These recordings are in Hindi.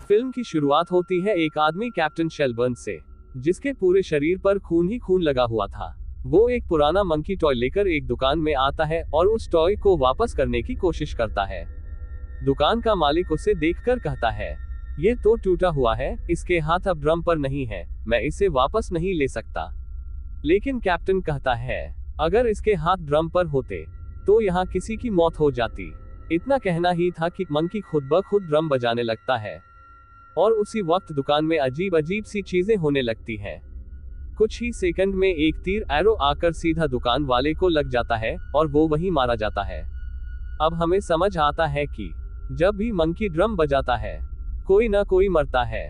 फिल्म की शुरुआत होती है एक आदमी कैप्टन शेलबर्न से, जिसके पूरे शरीर पर खून ही खून लगा हुआ था। वो एक पुराना मंकी टॉय लेकर एक दुकान में आता है और उस टॉय को वापस करने की कोशिश करता है। दुकान का मालिक उसे देखकर कहता है, ये तो टूटा हुआ है, इसके हाथ अब ड्रम पर नहीं है, मैं इसे वापस नहीं ले सकता। लेकिन कैप्टन कहता है, अगर इसके हाथ ड्रम पर होते तो यहाँ किसी की मौत हो जाती। इतना कहना ही था कि मंकी खुद ब खुद ड्रम बजाने लगता है और उसी वक्त दुकान में अजीब अजीब सी चीजें होने लगती हैं। कुछ ही सेकंड में एक तीर एरो आकर सीधा दुकान वाले को लग जाता है और वो वहीं मारा जाता है। अब हमें समझ आता है कि जब भी मंकी ड्रम बजाता है कोई ना कोई मरता है।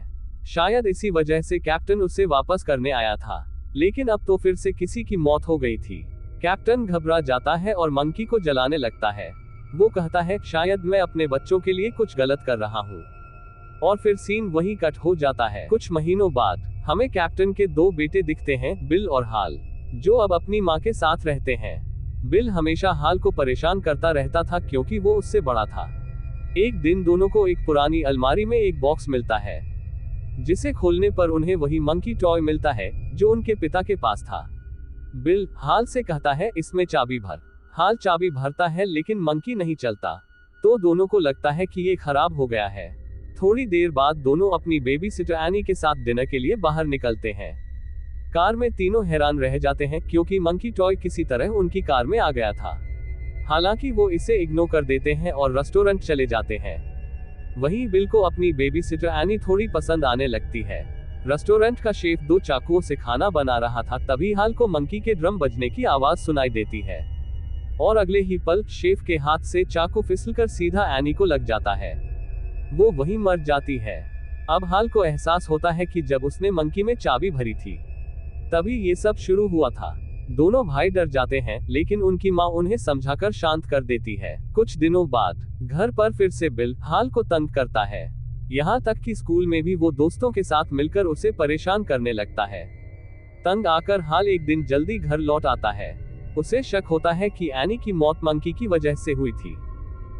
शायद इसी वजह से कैप्टन उसे वापस करने आया था, लेकिन अब तो फिर से किसी की मौत हो गई थी। कैप्टन घबरा जाता है और मंकी को जलाने लगता है। वो कहता है, शायद मैं अपने बच्चों के लिए कुछ गलत कर रहा हूँ। और फिर सीन वहीं कट हो जाता है। कुछ महीनों बाद हमें कैप्टन के दो बेटे दिखते हैं, बिल और हाल, जो अब अपनी माँ के साथ रहते हैं। बिल हमेशा हाल को परेशान करता रहता था क्योंकि वो उससे बड़ा था। एक दिन दोनों को एक पुरानी अलमारी में एक बॉक्स मिलता है, जिसे खोलने पर उन्हें वही मंकी टॉय मिलता है जो उनके पिता के पास था। बिल हाल से कहता है, इसमें चाबी भर। हाल चाबी भरता है लेकिन मंकी नहीं चलता, तो दोनों को लगता है कि ये खराब हो गया है। थोड़ी देर बाद दोनों अपनी बेबी सिटर एनी के साथ डिनर के लिए बाहर निकलते हैं। कार में तीनों हैरान रह जाते हैं क्योंकि मंकी टॉय किसी तरह उनकी कार में आ गया था। हालांकि वो इसे इग्नोर कर देते हैं और रेस्टोरेंट चले जाते हैं। वहीं बिल को अपनी बेबी सिटर एनी थोड़ी पसंद आने लगती है। रेस्टोरेंट का शेफ दो चाकुओं से खाना बना रहा था, तभी हाल को मंकी के ड्रम बजने की आवाज सुनाई देती है और अगले ही पल शेफ के हाथ से चाकू फिसलकर सीधा एनी को लग जाता है। वो वहीं मर जाती है। अब हाल को एहसास होता है कि जब उसने मंकी में चाबी भरी थी तभी ये सब शुरू हुआ था। दोनों भाई डर जाते हैं, लेकिन उनकी माँ उन्हें समझाकर शांत कर देती है। कुछ दिनों बाद घर पर फिर से बिल हाल को तंग करता है, यहाँ तक कि स्कूल में भी वो दोस्तों के साथ मिलकर उसे परेशान करने लगता है। तंग आकर हाल एक दिन जल्दी घर लौट आता है। उसे शक होता है कि एनी की मौत मंकी की वजह से हुई थी।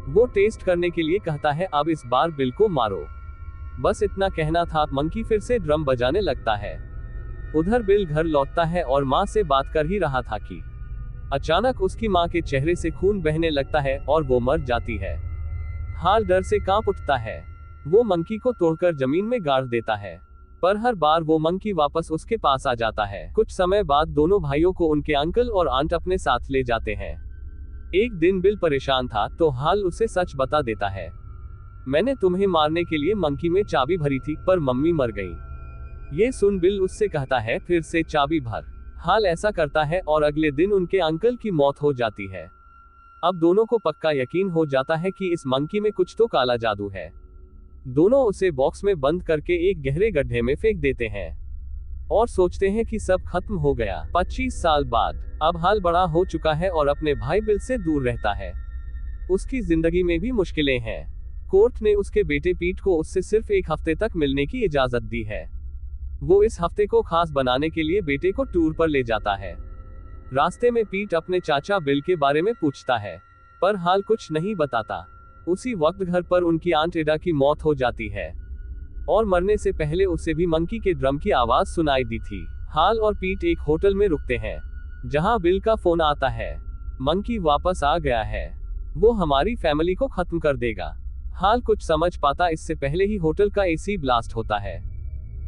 वो टेस्ट करने के लिए कहता है, अब इस बार बिल को मारो। बस इतना कहना था, मंकी फिर से ड्रम बजाने लगता है। उधर बिल घर लौटता है और माँ से बात कर ही रहा था कि अचानक उसकी माँ के चेहरे से खून बहने लगता है और वो मर जाती है। हाल डर से कांप उठता है। वो मंकी को तोड़कर जमीन में गाड़ देता है, पर हर बार वो मंकी वापस उसके पास आ जाता है। कुछ समय बाद दोनों भाइयों को उनके अंकल और आंट अपने साथ ले जाते हैं। एक दिन बिल परेशान था तो हाल उसे सच बता देता है, मैंने तुम्हें मारने के लिए मंकी में चाबी भरी थी पर मम्मी मर गई। ये सुन बिल उससे कहता है, फिर से चाबी भर। हाल ऐसा करता है और अगले दिन उनके अंकल की मौत हो जाती है। अब दोनों को पक्का यकीन हो जाता है कि इस मंकी में कुछ तो काला जादू है। दोनों उसे बॉक्स में बंद करके एक गहरे गड्ढे में फेंक देते हैं और सोचते हैं कि सब खत्म हो गया। 25 साल बाद अब हाल बड़ा हो चुका है और अपने भाई बिल से दूर रहता है। उसकी जिंदगी में भी मुश्किलें हैं। कोर्ट ने उसके बेटे पीट को उससे सिर्फ एक हफ्ते तक मिलने की इजाजत दी है। वो इस हफ्ते को खास बनाने के लिए बेटे को टूर पर ले जाता है। रास्ते में पीट अपने चाचा बिल के बारे में पूछता है, पर हाल कुछ नहीं बताता। उसी वक्त घर पर उनकी आंट एडा की मौत हो जाती है और मरने से पहले उसे भी मंकी के ड्रम की आवाज सुनाई दी थी। हाल और पीट एक होटल में रुकते हैं, जहां बिल का फोन आता है, मंकी वापस आ गया है, वो हमारी फैमिली को खत्म कर देगा। हाल कुछ समझ पाता इससे पहले ही होटल का एसी ब्लास्ट होता है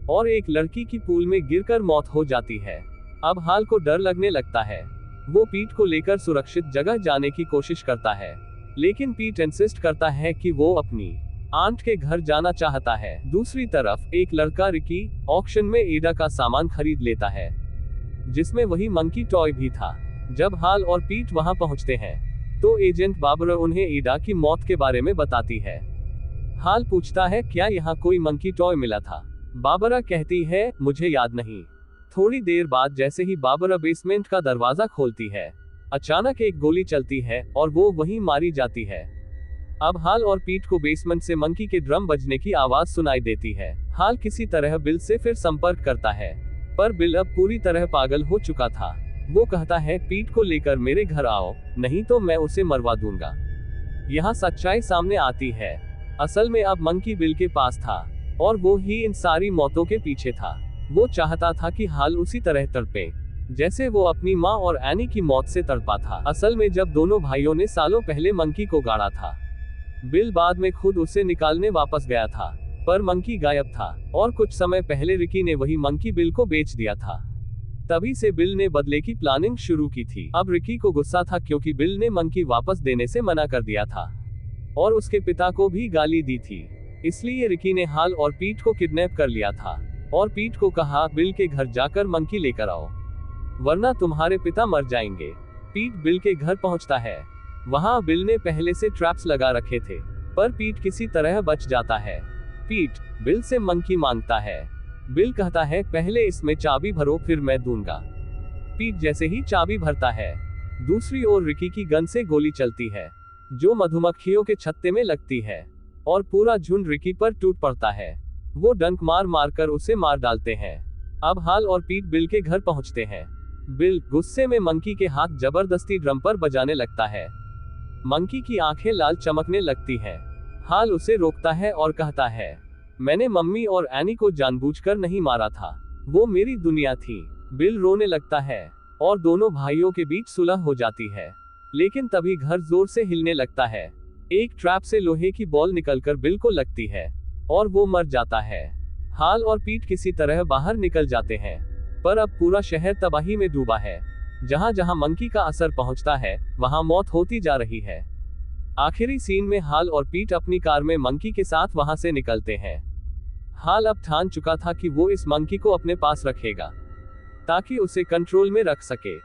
और एक लड़की की पूल में गिरकर मौत हो जाती है। अब हाल को डर लगने लगता है। वो पीट को लेकर सुरक्षित जगह जाने की कोशिश करता है, लेकिन पीट इंसिस्ट करता है कि वो अपनी आंट के घर जाना चाहता है। दूसरी तरफ एक लड़का रिकी ऑक्शन में एडा का सामान खरीद लेता है, जिसमें वही मंकी टॉय भी था। जब हाल और पीट वहां पहुंचते हैं तो एजेंट बाबरा उन्हें एडा की मौत के बारे में बताती है। हाल पूछता है, क्या यहाँ कोई मंकी टॉय मिला था? बाबरा कहती है, मुझे याद नहीं। थोड़ी देर बाद जैसे ही बाबरा बेसमेंट का दरवाजा खोलती है, अचानक एक गोली चलती है और वो वहीं मारी जाती है। अब हाल और पीट को बेसमेंट से मंकी के ड्रम बजने की आवाज सुनाई देती है। हाल किसी तरह बिल से फिर संपर्क करता है, पर बिल अब पूरी तरह पागल हो चुका था। वो कहता है, पीट को लेकर मेरे घर आओ, नहीं तो मैं उसे मरवा दूंगा। यहाँ सच्चाई सामने आती है। असल में अब मंकी बिल के पास था। और वो ही इन सारी मौतों के पीछे था। वो चाहता था कि हाल उसी तरह तड़पे जैसे वो अपनी माँ और एनी की मौत से तड़पा था। असल में जब दोनों भाइयों ने सालों पहले मंकी को गाड़ा था, बिल बाद में खुद उसे निकालने वापस गया था, पर मंकी गायब था। और कुछ समय पहले रिकी ने वही मंकी बिल को बेच दिया था। तभी से बिल ने बदले की प्लानिंग शुरू की थी। अब रिकी को गुस्सा था क्योंकि बिल ने मंकी वापस देने से मना कर दिया था और उसके पिता को भी गाली दी थी। इसलिए रिकी ने हाल और पीट को किडनैप कर लिया था और पीट को कहा, बिल के घर जाकर मंकी लेकर आओ, वरना तुम्हारे पिता मर जाएंगे। पीट बिल के घर पहुंचता है। वहां बिल ने पहले से ट्रैप्स लगा रखे थे, पर पीट किसी तरह बच जाता है। पीट बिल से मंकी मांगता है। बिल कहता है, पहले इसमें चाबी भरो फिर मैं दूंगा। पीट जैसे ही चाबी भरता है, दूसरी ओर रिकी की गन से गोली चलती है जो मधुमक्खियों के छत्ते में लगती है और पूरा झुंड रिकी पर टूट पड़ता है। वो डंक मार मार कर उसे मार डालते हैं। अब हाल और पीट बिल के घर पहुंचते हैं। बिल गुस्से में मंकी के हाथ जबरदस्ती ड्रम पर बजाने लगता है। मंकी की आंखें लाल चमकने लगती हैं। हाल उसे रोकता है और कहता है, मैंने मम्मी और एनी को जानबूझकर नहीं मारा था, वो मेरी दुनिया थी। बिल रोने लगता है और दोनों भाइयों के बीच सुलह हो जाती है। लेकिन तभी घर जोर से हिलने लगता है। एक ट्रैप से लोहे की बॉल निकलकर बिल को लगती है और वो मर जाता है। हाल और पीट किसी तरह बाहर निकल जाते हैं, पर अब पूरा शहर तबाही में डूबा है। जहां जहां मंकी का असर पहुंचता है, वहां मौत होती जा रही है। आखिरी सीन में हाल और पीट अपनी कार में मंकी के साथ वहां से निकलते हैं। हाल अब ठान चुका था कि वो इस मंकी को अपने पास रखेगा ताकि उसे कंट्रोल में रख सके।